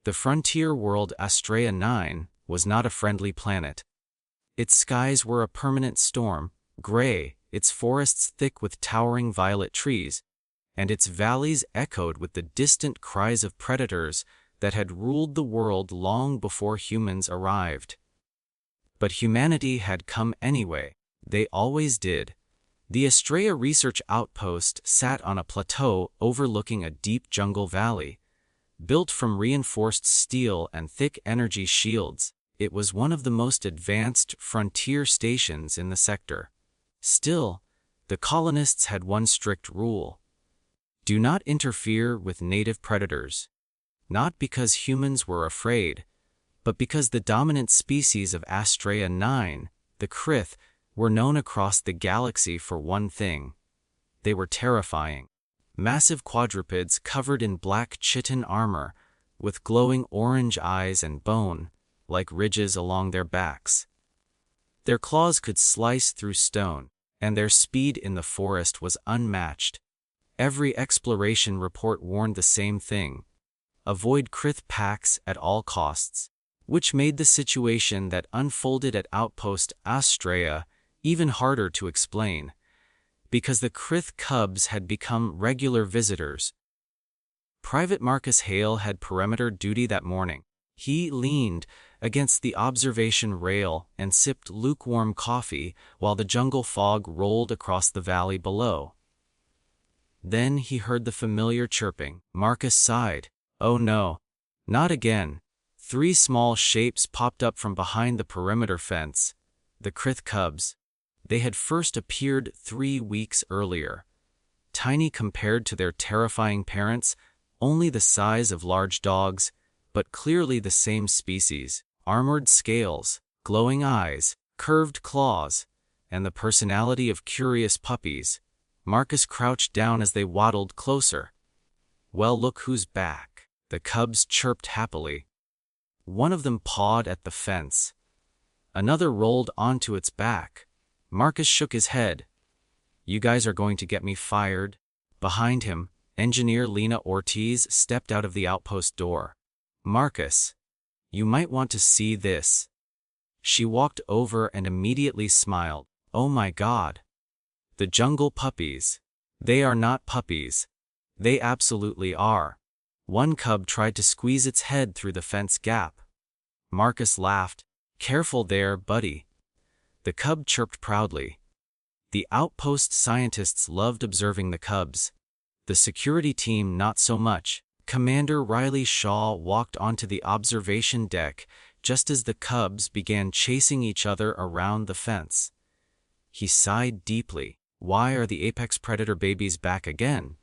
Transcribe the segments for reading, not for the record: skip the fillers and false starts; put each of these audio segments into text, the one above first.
The frontier world Astrea 9 was not a friendly planet. Its skies were a permanent storm, gray, its forests thick with towering violet trees, and its valleys echoed with the distant cries of predators that had ruled the world long before humans arrived. But humanity had come anyway. They always did. The Astrea Research Outpost sat on a plateau overlooking a deep jungle valley. Built from reinforced steel and thick energy shields, it was one of the most advanced frontier stations in the sector. Still, the colonists had one strict rule: do not interfere with native predators. Not because humans were afraid, but because the dominant species of Astrea 9, the Kryth, were known across the galaxy for one thing. They were terrifying. Massive quadrupeds covered in black chitin armor, with glowing orange eyes and bone-like ridges along their backs. Their claws could slice through stone, and their speed in the forest was unmatched. Every exploration report warned the same thing: avoid Kryth packs at all costs, which made the situation that unfolded at Outpost Astrea even harder to explain, because the Kryth cubs had become regular visitors. Private Marcus Hale had perimeter duty that morning. He leaned against the observation rail and sipped lukewarm coffee while the jungle fog rolled across the valley below. Then he heard the familiar chirping. Marcus sighed. Oh no, not again. 3 small shapes popped up from behind the perimeter fence. The Kryth cubs. They had first appeared 3 weeks earlier. Tiny compared to their terrifying parents, only the size of large dogs, but clearly the same species. Armored scales, glowing eyes, curved claws, and the personality of curious puppies. Marcus crouched down as they waddled closer. Well, look who's back. The cubs chirped happily. One of them pawed at the fence. Another rolled onto its back. Marcus shook his head. You guys are going to get me fired. Behind him, engineer Lena Ortiz stepped out of the outpost door. Marcus, you might want to see this. She walked over and immediately smiled. Oh my God. The jungle puppies. They are not puppies. They absolutely are. One cub tried to squeeze its head through the fence gap. Marcus laughed. Careful there, buddy. The cub chirped proudly. The outpost scientists loved observing the cubs. The security team not so much. Commander Riley Shaw walked onto the observation deck just as the cubs began chasing each other around the fence. He sighed deeply. Why are the apex predator babies back again?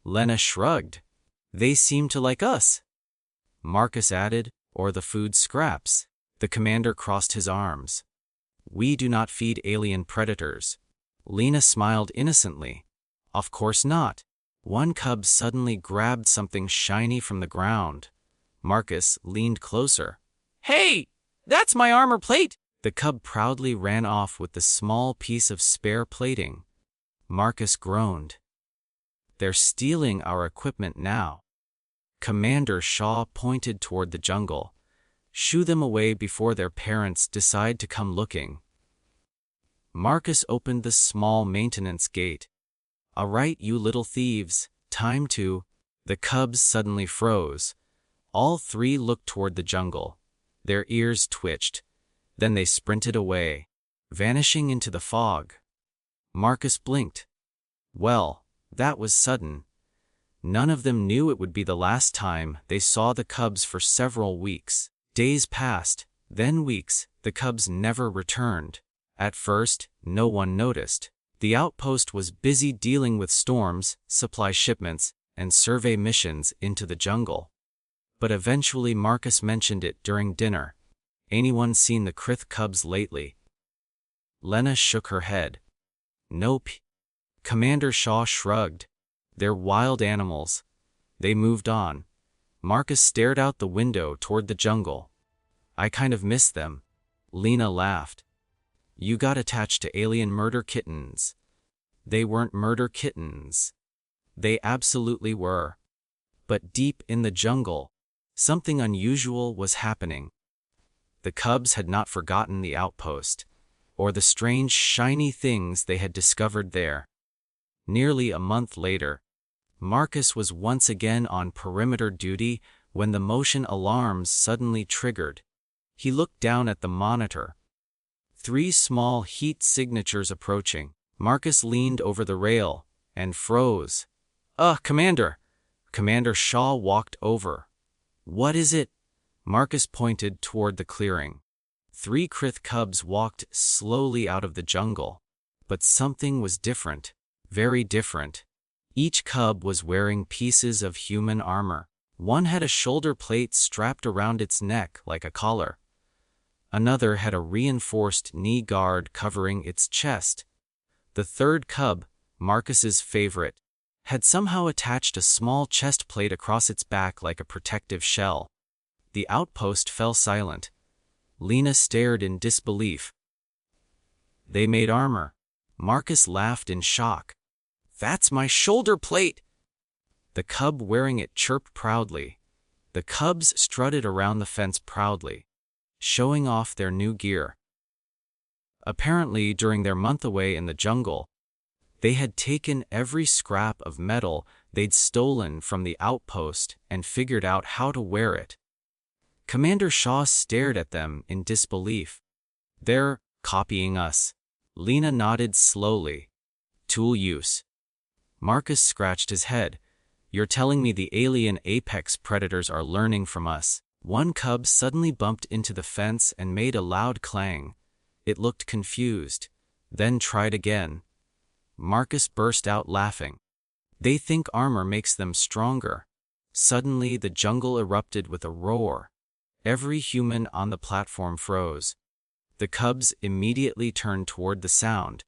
Lena shrugged. They seem to like us. Marcus added, or the food scraps. The commander crossed his arms. We do not feed alien predators. Lena smiled innocently. Of course not. One cub suddenly grabbed something shiny from the ground. Marcus leaned closer. Hey, that's my armor plate! The cub proudly ran off with the small piece of spare plating. Marcus groaned. They're stealing our equipment now. Commander Shaw pointed toward the jungle. Shoo them away before their parents decide to come looking. Marcus opened the small maintenance gate. All right, you little thieves, time to... The cubs suddenly froze. All 3 looked toward the jungle. Their ears twitched. Then they sprinted away, vanishing into the fog. Marcus blinked. Well, that was sudden. None of them knew it would be the last time they saw the cubs for several weeks. Days passed, then weeks. The cubs never returned. At first, no one noticed. The outpost was busy dealing with storms, supply shipments, and survey missions into the jungle. But eventually Marcus mentioned it during dinner. Anyone seen the Kryth cubs lately? Lena shook her head. Nope. Commander Shaw shrugged. They're wild animals. They moved on. Marcus stared out the window toward the jungle. I kind of miss them. Lena laughed. You got attached to alien murder kittens. They weren't murder kittens. They absolutely were. But deep in the jungle, Something unusual was happening. The cubs had not forgotten the outpost, or the strange shiny things they had discovered there. Nearly a month later, Marcus was once again on perimeter duty when the motion alarms suddenly triggered. He looked down at the monitor. 3 small heat signatures approaching. Marcus leaned over the rail and froze. Commander! Commander Shaw walked over. What is it? Marcus pointed toward the clearing. 3 Kryth cubs walked slowly out of the jungle. But something was different, very different. Each cub was wearing pieces of human armor. One had a shoulder plate strapped around its neck like a collar. Another had a reinforced knee guard covering its chest. The 3rd cub, Marcus's favorite, had somehow attached a small chest plate across its back like a protective shell. The outpost fell silent. Lena stared in disbelief. They made armor. Marcus laughed in shock. That's my shoulder plate! The cub wearing it chirped proudly. The cubs strutted around the fence proudly, showing off their new gear. Apparently, during their month away in the jungle, they had taken every scrap of metal they'd stolen from the outpost and figured out how to wear it. Commander Shaw stared at them in disbelief. They're copying us. Lena nodded slowly. Tool use. Marcus scratched his head. You're telling me the alien apex predators are learning from us? One cub suddenly bumped into the fence and made a loud clang. It looked confused, then tried again. Marcus burst out laughing. They think armor makes them stronger. Suddenly the jungle erupted with a roar. Every human on the platform froze. The cubs immediately turned toward the sound.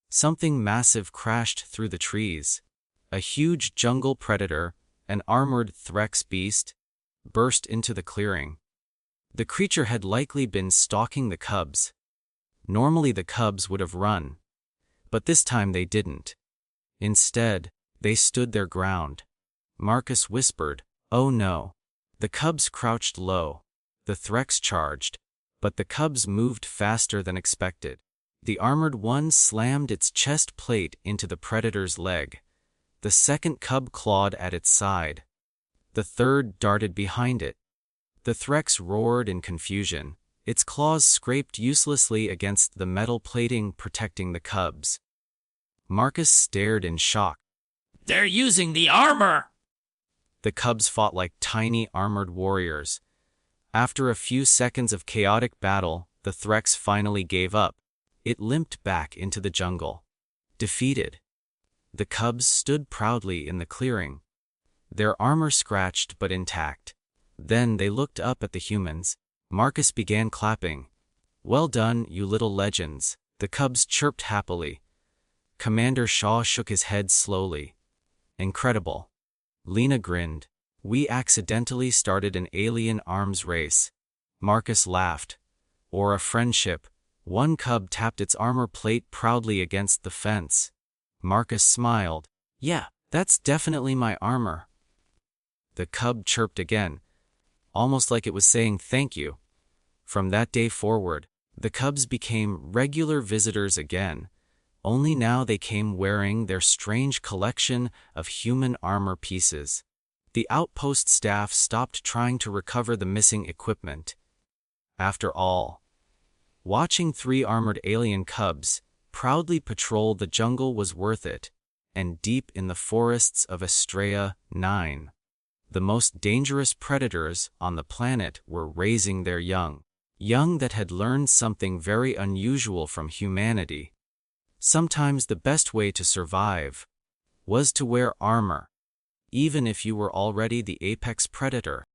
Something massive crashed through the trees. A huge jungle predator, an armored Threx beast, burst into the clearing. The creature had likely been stalking the cubs. Normally the cubs would have run, but this time they didn't. Instead, they stood their ground. Marcus whispered, "Oh no." The cubs crouched low. The Threx charged, but the cubs moved faster than expected. The armored one slammed its chest plate into the predator's leg. The 2nd cub clawed at its side. The 3rd darted behind it. The Threx roared in confusion. Its claws scraped uselessly against the metal plating protecting the cubs. Marcus stared in shock. They're using the armor! The cubs fought like tiny armored warriors. After a few seconds of chaotic battle, the Threx finally gave up. It limped back into the jungle. Defeated. The cubs stood proudly in the clearing, their armor scratched but intact. Then they looked up at the humans. Marcus began clapping. Well done, you little legends. The cubs chirped happily. Commander Shaw shook his head slowly. Incredible. Lena grinned. We accidentally started an alien arms race. Marcus laughed. Or a friendship. One cub tapped its armor plate proudly against the fence. Marcus smiled. Yeah, that's definitely my armor. The cub chirped again, almost like it was saying thank you. From that day forward, the cubs became regular visitors again, only now they came wearing their strange collection of human armor pieces. The outpost staff stopped trying to recover the missing equipment. After all, watching 3 armored alien cubs proudly patrol the jungle was worth it, and deep in the forests of Astrea 9, the most dangerous predators on the planet were raising their young that had learned something very unusual from humanity. Sometimes the best way to survive was to wear armor, even if you were already the apex predator.